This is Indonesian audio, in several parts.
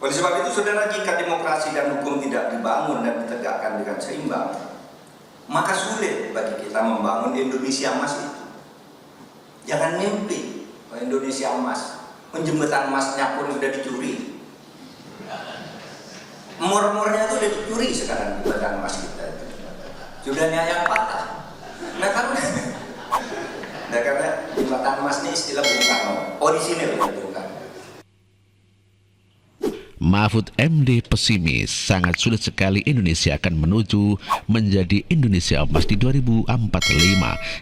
Oleh sebab itu, saudara, jika demokrasi dan hukum tidak dibangun dan ditegakkan dengan seimbang, maka sulit bagi kita membangun Indonesia emas itu. Jangan mimpi Indonesia emas, penjembatan emasnya pun sudah dicuri. Murmurnya itu sudah dicuri sekarang jembatan emas kita itu. Sudah yang patah. Nah karena jembatan emas ini istilah Bung Karno, orisinil Bung Karno. Mahfud MD pesimis sangat sulit sekali Indonesia akan menuju menjadi Indonesia emas di 2045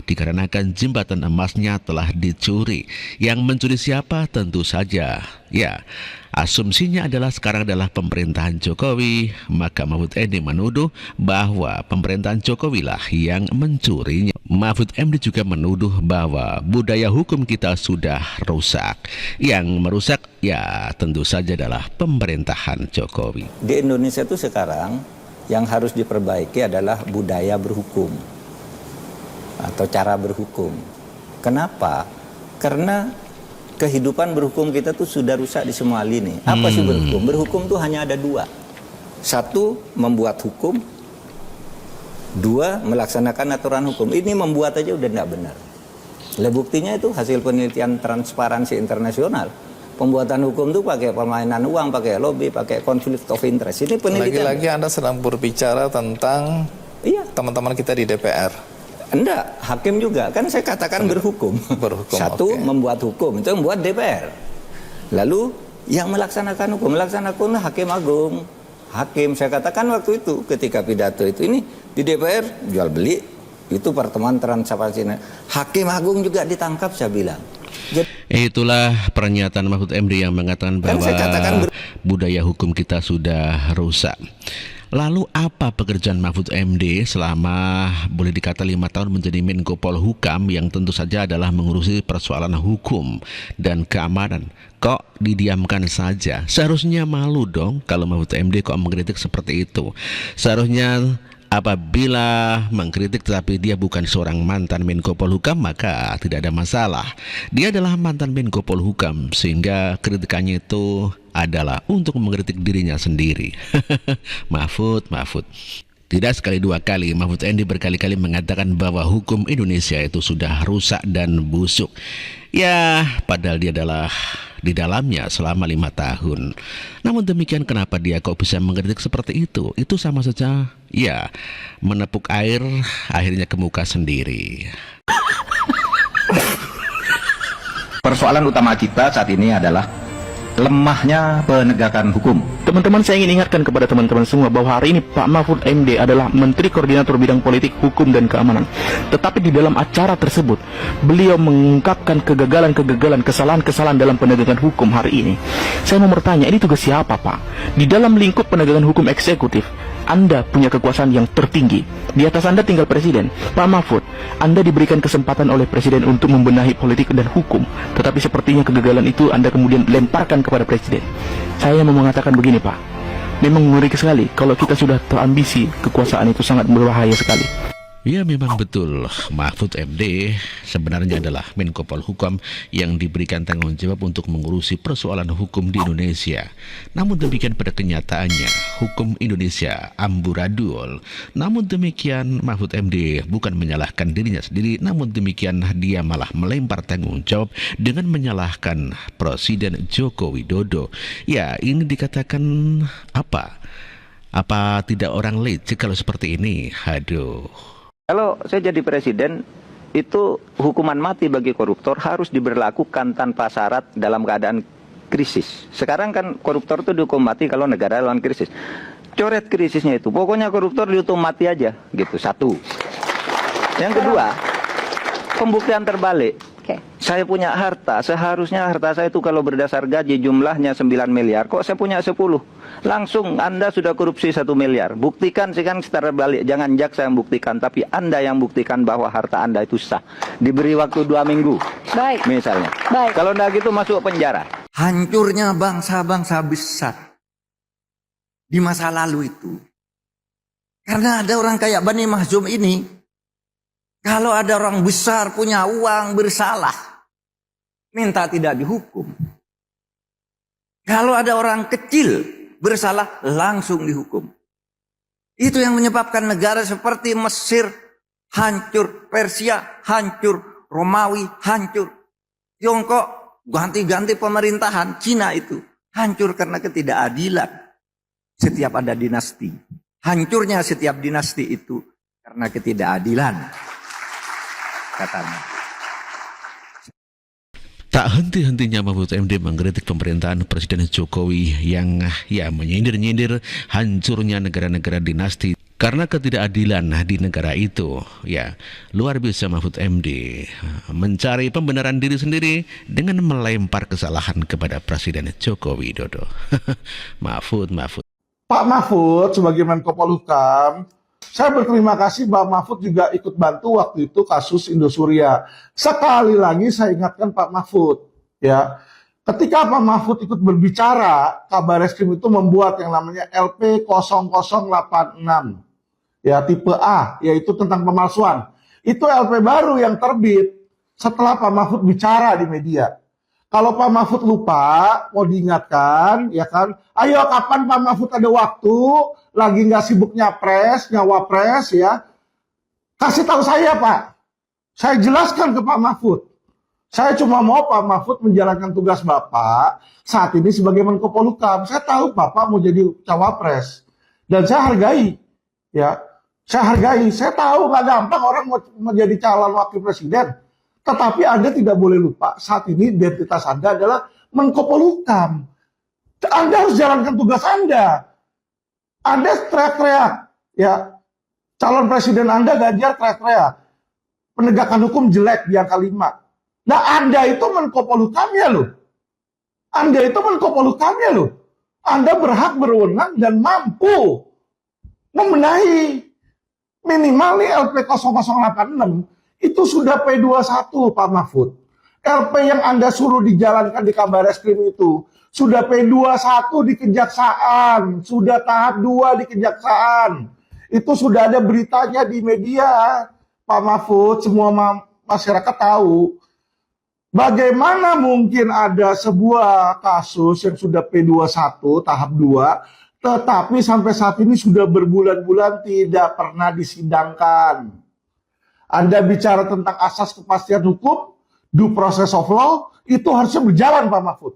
dikarenakan jembatan emasnya telah dicuri. Yang mencuri siapa? Tentu saja, ya, asumsinya adalah sekarang adalah pemerintahan Jokowi, maka Mahfud MD menuduh bahwa pemerintahan Jokowi lah yang mencurinya. Mahfud MD juga menuduh bahwa budaya hukum kita sudah rusak. Yang merusak ya tentu saja adalah pemerintahan Jokowi. Di Indonesia itu sekarang yang harus diperbaiki adalah budaya berhukum atau cara berhukum. Kenapa? Karena kehidupan berhukum kita tuh sudah rusak di semua lini. Apa sih berhukum? Berhukum tuh hanya ada dua. Satu, membuat hukum. Dua, melaksanakan aturan hukum. Ini membuat aja udah tidak benar. Buktinya itu hasil penelitian Transparansi Internasional. Pembuatan hukum itu pakai permainan uang, pakai lobby, pakai konflik of interest. Ini penelitian. Lagi-lagi Anda sedang berbicara tentang teman-teman kita di DPR. Enggak, hakim juga. Kan saya katakan berhukum. Satu, membuat hukum. Itu membuat DPR. Lalu yang melaksanakan hukum Hakim Agung. Hakim, saya katakan waktu itu ketika pidato itu, ini di DPR jual beli, itu pertemuan Transparansi. Hakim Agung juga ditangkap, saya bilang. Itulah pernyataan Mahfud MD yang mengatakan bahwa budaya hukum kita sudah rusak. Lalu apa pekerjaan Mahfud MD selama boleh dikata 5 tahun menjadi Menko Polhukam yang tentu saja adalah mengurusi persoalan hukum dan keamanan? Kok didiamkan saja? Seharusnya malu dong kalau Mahfud MD kok mengkritik seperti itu. Seharusnya apabila mengkritik tetapi dia bukan seorang mantan Menko Polhukam, maka tidak ada masalah. Dia adalah mantan Menko Polhukam sehingga kritikannya itu adalah untuk mengkritik dirinya sendiri. Mahfud. Tidak sekali dua kali, Mahfud MD berkali-kali mengatakan bahwa hukum Indonesia itu sudah rusak dan busuk. Ya, padahal dia adalah di dalamnya selama 5 tahun. Namun demikian, kenapa dia kok bisa mengkritik seperti itu? Itu sama saja, ya, menepuk air akhirnya ke muka sendiri. Persoalan utama kita saat ini adalah lemahnya penegakan hukum. Teman-teman, saya ingin ingatkan kepada teman-teman semua bahwa hari ini Pak Mahfud MD adalah Menteri Koordinator Bidang Politik, Hukum, dan Keamanan. Tetapi di dalam acara tersebut, beliau mengungkapkan kegagalan-kegagalan, kesalahan-kesalahan dalam penegakan hukum hari ini. Saya mau bertanya, ini tugas siapa, Pak? Di dalam lingkup penegakan hukum eksekutif, Anda punya kekuasaan yang tertinggi. Di atas Anda tinggal Presiden. Pak Mahfud, Anda diberikan kesempatan oleh Presiden untuk membenahi politik dan hukum. Tetapi sepertinya kegagalan itu Anda kemudian lemparkan kepada Presiden. Saya mau mengatakan begini, Pak. Memang mengerikan sekali kalau kita sudah terambisi, kekuasaan itu sangat berbahaya sekali. Ya, memang betul, Mahfud MD sebenarnya adalah Menko Polhukam yang diberikan tanggung jawab untuk mengurusi persoalan hukum di Indonesia. Namun demikian pada kenyataannya hukum Indonesia amburadul. Namun demikian Mahfud MD bukan menyalahkan dirinya sendiri, namun demikian dia malah melempar tanggung jawab dengan menyalahkan Presiden Joko Widodo. Ya, ini dikatakan apa? Apa tidak orang licik kalau seperti ini? Aduh. Kalau saya jadi presiden, itu hukuman mati bagi koruptor harus diberlakukan tanpa syarat dalam keadaan krisis. Sekarang kan koruptor itu dihukum mati kalau negara lawan krisis. Coret krisisnya itu, pokoknya koruptor dihukum mati aja, gitu. Satu. Yang kedua, pembuktian terbalik. Saya punya harta, seharusnya harta saya itu kalau berdasar gaji jumlahnya 9 miliar, kok saya punya 10? Langsung Anda sudah korupsi 1 miliar. Buktikan sih kan secara balik, jangan jaksa yang buktikan, tapi Anda yang buktikan bahwa harta Anda itu sah. Diberi waktu 2 minggu. Baik. Misalnya. Baik. Kalau enggak gitu masuk penjara. Hancurnya bangsa-bangsa besar di masa lalu itu. Karena ada orang kayak Bani Mahzum ini. Kalau ada orang besar punya uang bersalah, minta tidak dihukum. Kalau ada orang kecil bersalah, langsung dihukum. Itu yang menyebabkan negara seperti Mesir hancur, Persia hancur, Romawi hancur, Tiongkok ganti-ganti pemerintahan, Cina itu hancur karena ketidakadilan. Setiap ada dinasti, hancurnya setiap dinasti itu karena ketidakadilan, katanya. Tak henti-hentinya Mahfud MD mengkritik pemerintahan Presiden Jokowi yang menyindir-nyindir hancurnya negara-negara dinasti karena ketidakadilan di negara itu. Ya, luar biasa Mahfud MD mencari pembenaran diri sendiri dengan melempar kesalahan kepada Presiden Joko Widodo. Mahfud. Pak Mahfud sebagai Menko Polhukam, saya berterima kasih Pak Mahfud juga ikut bantu waktu itu kasus Indosuria. Sekali lagi saya ingatkan Pak Mahfud, ya, ketika Pak Mahfud ikut berbicara, Kabareskrim itu membuat yang namanya LP 0086, ya tipe A, yaitu tentang pemalsuan. Itu LP baru yang terbit setelah Pak Mahfud bicara di media. Kalau Pak Mahfud lupa, mau diingatkan, ya kan? Ayo kapan Pak Mahfud ada waktu, lagi nggak sibuk nyawapres, ya. Kasih tahu saya Pak. Saya jelaskan ke Pak Mahfud. Saya cuma mau Pak Mahfud menjalankan tugas Bapak saat ini sebagai Menko Polhukam. Saya tahu Bapak mau jadi cawapres. Dan saya hargai, ya. Saya hargai. Saya tahu nggak gampang orang mau jadi calon wakil presiden. Tetapi Anda tidak boleh lupa, saat ini identitas Anda adalah Menko Polhukam. Anda harus jalankan tugas Anda. Anda teriak-teriak, ya. Calon presiden Anda Ganjar teriak-teriak. Penegakan hukum jelek di angka 5. Nah, Anda itu Menko Polhukamnya loh. Anda itu Menko Polhukamnya loh. Anda berhak berwenang dan mampu membenahi. Minimal nih LP 0086 itu sudah P21 Pak Mahfud. LP yang Anda suruh dijalankan di Kabareskrim itu sudah P21 di Kejaksaan, sudah tahap 2 di Kejaksaan. Itu sudah ada beritanya di media, Pak Mahfud, semua masyarakat tahu. Bagaimana mungkin ada sebuah kasus yang sudah P21 tahap 2, tetapi sampai saat ini sudah berbulan-bulan tidak pernah disidangkan. Anda bicara tentang asas kepastian hukum, due process of law, itu harusnya berjalan Pak Mahfud.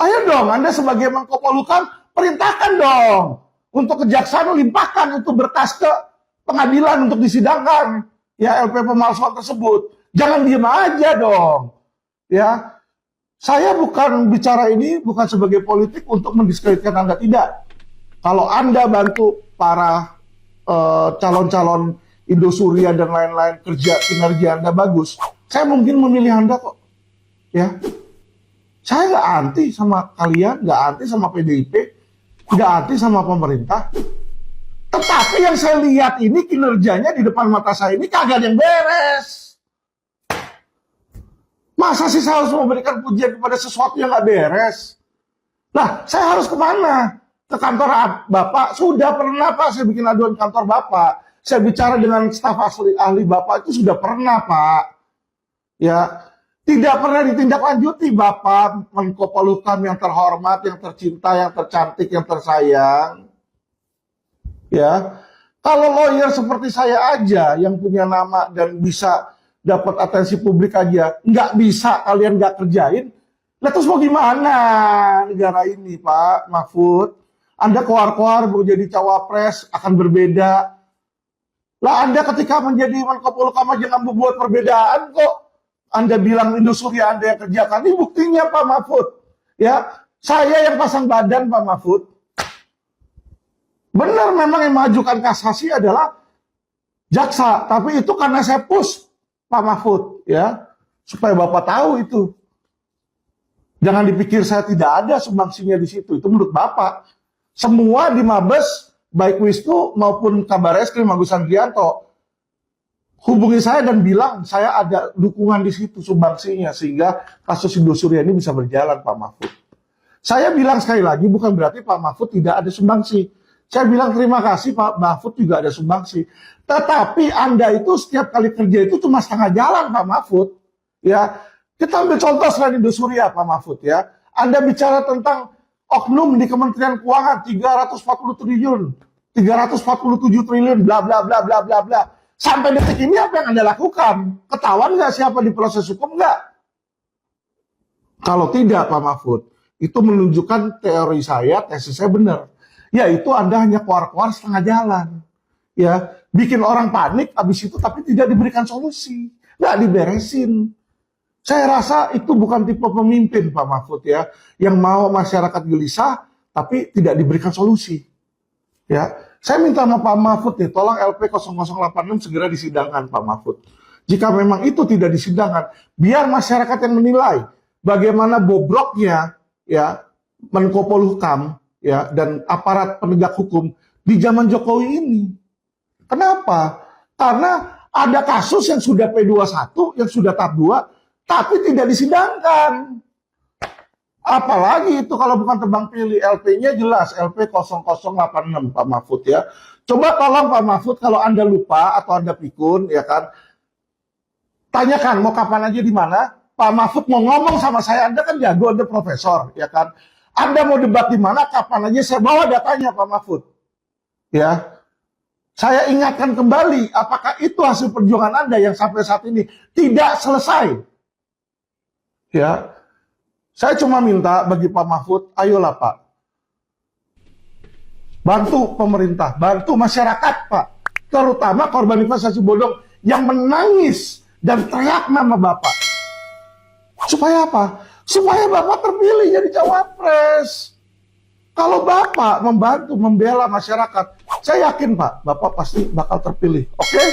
Ayo dong, Anda sebagai Menko Polhukam, perintahkan dong. Untuk kejaksaan, limpahkan itu berkas ke pengadilan untuk disidangkan. Ya, LP pemalsuan tersebut. Jangan diam aja dong. Ya, saya bukan bicara ini, bukan sebagai politik untuk mendiskreditkan Anda, tidak. Kalau Anda bantu para calon-calon Indosuria dan lain-lain, kinerja Anda bagus, saya mungkin memilih Anda kok. Ya, saya nggak anti sama kalian, nggak anti sama PDIP, nggak anti sama pemerintah. Tetapi yang saya lihat ini kinerjanya di depan mata saya ini kagak ada yang beres. Masa sih saya harus memberikan pujian kepada sesuatu yang nggak beres? Nah, saya harus kemana? Ke kantor Bapak? Sudah pernah Pak, saya bikin aduan kantor Bapak. Saya bicara dengan staf ahli Bapak itu sudah pernah Pak. Ya, tidak pernah ditindaklanjuti Bapak Menko Polhukam yang terhormat, yang tercinta, yang tercantik, yang tersayang. Ya, kalau lawyer seperti saya aja yang punya nama dan bisa dapat atensi publik aja, nggak bisa kalian nggak kerjain, lah terus mau gimana negara ini Pak Mahfud? Anda keluar-keluar mau jadi cawapres akan berbeda. Lah Anda ketika menjadi Menko Polhukam aja nggak membuat perbedaan kok. Anda bilang Indosuria Anda yang kerjakan. Ini buktinya Pak Mahfud. Ya, saya yang pasang badan Pak Mahfud. Benar memang yang mengajukan kasasi adalah jaksa, tapi itu karena saya push Pak Mahfud, ya, supaya Bapak tahu itu. Jangan dipikir saya tidak ada sumbangsinya di situ. Itu menurut Bapak. Semua di Mabes, baik Wisnu maupun Kabareskrim Agus Andrianto, hubungi saya dan bilang saya ada dukungan di situ sumbangsinya sehingga kasus Indosuria ini bisa berjalan Pak Mahfud. Saya bilang sekali lagi bukan berarti Pak Mahfud tidak ada sumbangsi. Saya bilang terima kasih Pak Mahfud juga ada sumbangsi. Tetapi Anda itu setiap kali kerja itu cuma setengah jalan Pak Mahfud. Ya, kita ambil contoh selain Indosuria Pak Mahfud ya. Anda bicara tentang oknum di Kementerian Keuangan 340 triliun, 347 triliun, bla bla bla bla bla bla. Sampai detik ini apa yang Anda lakukan? Ketahuan nggak siapa di proses hukum nggak? Kalau tidak Pak Mahfud, itu menunjukkan teori saya, tesis saya benar. Yaitu Anda hanya keluar-keluar setengah jalan. Ya, bikin orang panik habis itu tapi tidak diberikan solusi. Nggak diberesin. Saya rasa itu bukan tipe pemimpin Pak Mahfud ya, yang mau masyarakat gelisah tapi tidak diberikan solusi. Ya, saya minta sama Pak Mahfud nih, tolong LP 0086 segera disidangkan Pak Mahfud. Jika memang itu tidak disidangkan, biar masyarakat yang menilai bagaimana bobroknya ya Menko Polhukam ya dan aparat penegak hukum di zaman Jokowi ini. Kenapa? Karena ada kasus yang sudah P21, yang sudah tahap 2, tapi tidak disidangkan. Apalagi itu kalau bukan tebang pilih, LP-nya jelas, LP 0086 Pak Mahfud ya. Coba tolong Pak Mahfud kalau Anda lupa atau Anda pikun ya kan, tanyakan mau kapan aja di mana, Pak Mahfud mau ngomong sama saya, Anda kan jago, Anda profesor ya kan. Anda mau debat di mana, kapan aja saya bawa datanya Pak Mahfud. Ya. Saya ingatkan kembali, apakah itu hasil perjuangan Anda yang sampai saat ini tidak selesai? Ya. Saya cuma minta bagi Pak Mahfud, ayolah Pak. Bantu pemerintah, bantu masyarakat Pak. Terutama korban investasi bodong yang menangis dan teriak nama Bapak. Supaya apa? Supaya Bapak terpilih jadi cawapres. Kalau Bapak membantu, membela masyarakat, saya yakin Pak, Bapak pasti bakal terpilih. Oke?